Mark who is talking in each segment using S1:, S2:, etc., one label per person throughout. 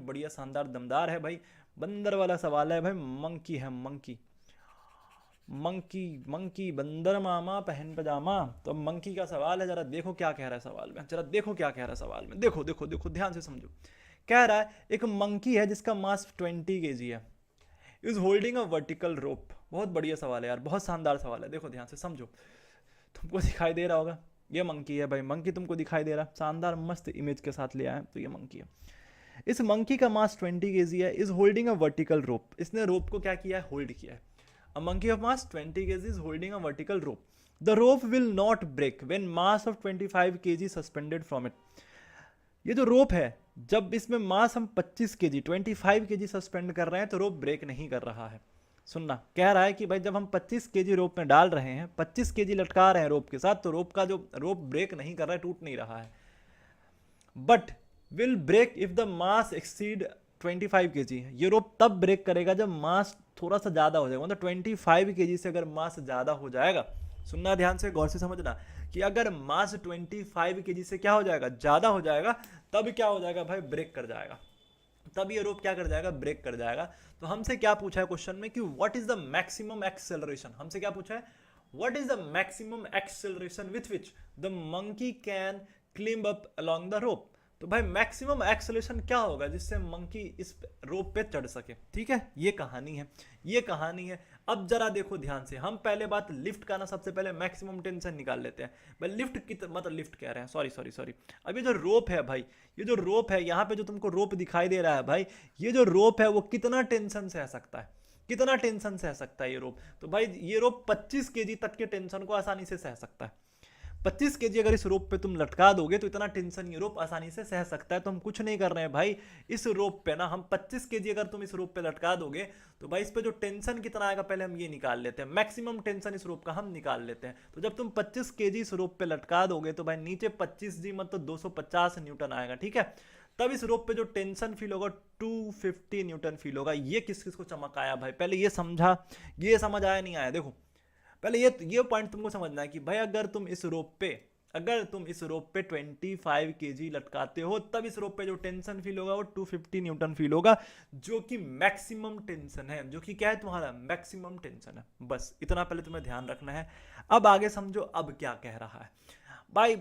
S1: बढ़िया शानदार दमदार है भाई, बंदर वाला सवाल है भाई। मंकी है, मंकी मंकी मंकी, बंदर मामा पहन पजामा। तो मंकी का सवाल है, जरा देखो क्या कह रहा है सवाल में, जरा देखो क्या कह रहा है सवाल में, देखो देखो देखो ध्यान से समझो। कह रहा है एक मंकी है जिसका मास 20 kg है, इज होल्डिंग अ वर्टिकल रोप। बहुत बढ़िया सवाल है यार, बहुत शानदार सवाल है, देखो ध्यान से समझो। तुमको दिखाई दे रहा होगा, ये मंकी है भाई, मंकी तुमको दिखाई दे रहा है, शानदार मस्त इमेज के साथ ले आया है, तो ये मंकी है। इस मंकी का मास 20 kg है, इज होल्डिंग अ वर्टिकल रोप। इसने रोप को क्या किया है, होल्ड किया है। A monkey of mass 20 kg is holding a vertical rope. The rope will not break when mass of 25 kg suspended from it. ये जो रोप है, जब इसमें मास हम 25 kg 25 kg सस्पेंड कर रहे हैं तो रोप ब्रेक नहीं कर रहा है। सुनना, कह रहा है कि भाई जब हम 25 kg रोप में डाल रहे हैं, 25 kg लटका रहे हैं रोप के साथ, तो रोप का जो रोप ब्रेक नहीं कर रहा है, टूट नहीं रहा है। But will break if the mass exceed 25 kg। ये रोप तब ब्रेक करेगा जब मास थोड़ा सा ज्यादा हो जाएगा, मतलब 25 kg से अगर मास ज्यादा हो जाएगा, सुनना ध्यान से, गौर से समझना, कि अगर मास 25 kg से क्या हो जाएगा, ज्यादा हो जाएगा, तब क्या हो जाएगा भाई, ब्रेक कर जाएगा। तब ये रोप क्या कर जाएगा, ब्रेक कर जाएगा। तो हमसे क्या पूछा है क्वेश्चन में कि what is the maximum acceleration, हमसे क्या पूछा है, what is the maximum acceleration with which the monkey can climb up along the rope. तो भाई मैक्सिमम एक्सेलरेशन क्या होगा जिससे मंकी इस रोप पे चढ़ सके। ठीक है, ये कहानी है, ये कहानी है। अब जरा देखो ध्यान से, हम पहले बात लिफ्ट का ना सबसे पहले मैक्सिमम टेंशन निकाल लेते हैं भाई। लिफ्ट की मतलब लिफ्ट कह रहे हैं, सॉरी सॉरी सॉरी। अब ये जो रोप है भाई, ये जो रोप है, यहाँ पे जो तुमको रोप दिखाई दे रहा है भाई, ये जो रोप है वो कितना टेंशन सह सकता है, कितना टेंशन सह सकता है ये रोप। तो भाई ये रोप 25 kg तक के टेंशन को आसानी से सह सकता है। 25 kg अगर इस रोप पे तुम लटका दोगे तो इतना टेंशन ये रोप आसानी से सह सकता है। तो हम कुछ नहीं कर रहे हैं भाई, इस रोप पे ना हम 25 kg अगर तुम इस रोप पे लटका दोगे तो भाई इस पे जो टेंशन कितना आएगा पहले हम ये निकाल लेते हैं, मैक्सिमम टेंशन इस रोप का हम निकाल लेते हैं। तो जब तुम 25 kg इस रोप पे लटका दोगे तो भाई नीचे 25G मतलब 250 न्यूटन आएगा। ठीक है, तब इस रोप पे जो टेंशन फील होगा 250 न्यूटन फील होगा। ये किस किस को चमक आया भाई, पहले ये समझा, ये समझ आया नहीं आया। देखो पहले ये पॉइंट तुमको समझना है कि भाई अगर तुम इस रोप पे 25 kg लटकाते हो, तब इस रोप पे जो टेंशन फील होगा वो 250 न्यूटन फील होगा, जो कि मैक्सिमम टेंशन है, जो कि क्या है तुम्हारा मैक्सिमम टेंशन है। बस इतना पहले तुम्हें ध्यान रखना है। अब आगे समझो, अब क्या कह रहा है भाई।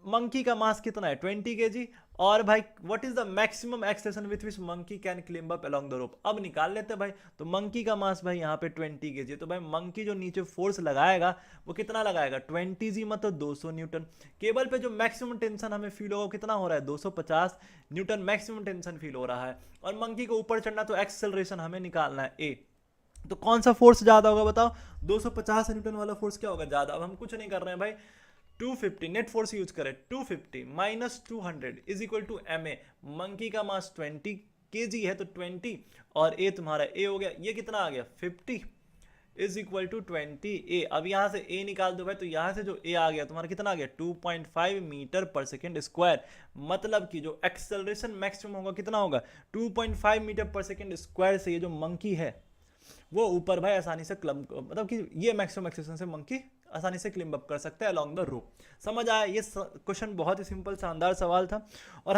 S1: मंकी का मास कितना है, 20 kg, और भाई what is the maximum acceleration with which monkey can climb up along the rope. अब निकाल लेते हैं भाई। तो मंकी का मास भाई यहाँ पे 20 kg, तो भाई मंकी जो नीचे फोर्स लगाएगा वो कितना लगाएगा, 20G मतलब 200 न्यूटन। केबल पे जो मैक्सिमम टेंशन हमें फील होगा कितना हो रहा है, 250 न्यूटन मैक्सिमम टेंशन फील हो रहा है। और मंकी को ऊपर चढ़ना, तो एक्सेलरेशन हमें निकालना है ए। तो कौन सा फोर्स ज्यादा होगा बताओ, 250 न्यूटन वाला फोर्स क्या होगा ज्यादा। अब हम कुछ नहीं कर रहे हैं भाई, 250 नेट फोर्स यूज करें, 250 minus 200 is equal to ma। Monkey का मास 20 kg है तो 20 और a तुम्हारा a हो गया, ये कितना आ गया 50 इज इक्वल टू 20 a। अब यहां से a निकाल दो भाई, तो यहां से जो a आ गया तुम्हारा कितना आ गया 2.5 मीटर पर सेकेंड स्क्वायर। मतलब कि जो एक्सेलरेशन मैक्सिमम होगा कितना होगा 2.5 मीटर पर सेकेंड स्क्वायर से ये जो मंकी है वो ऊपर भाई आसानी से क्लम, मतलब कि ये मैक्सिमम एक्सेलरेशन से मंकी आसानी से क्लिम्ब अप कर सकते हैं अलोंग द रोप। समझ आया, ये क्वेश्चन बहुत ही सिंपल शानदार सवाल था। और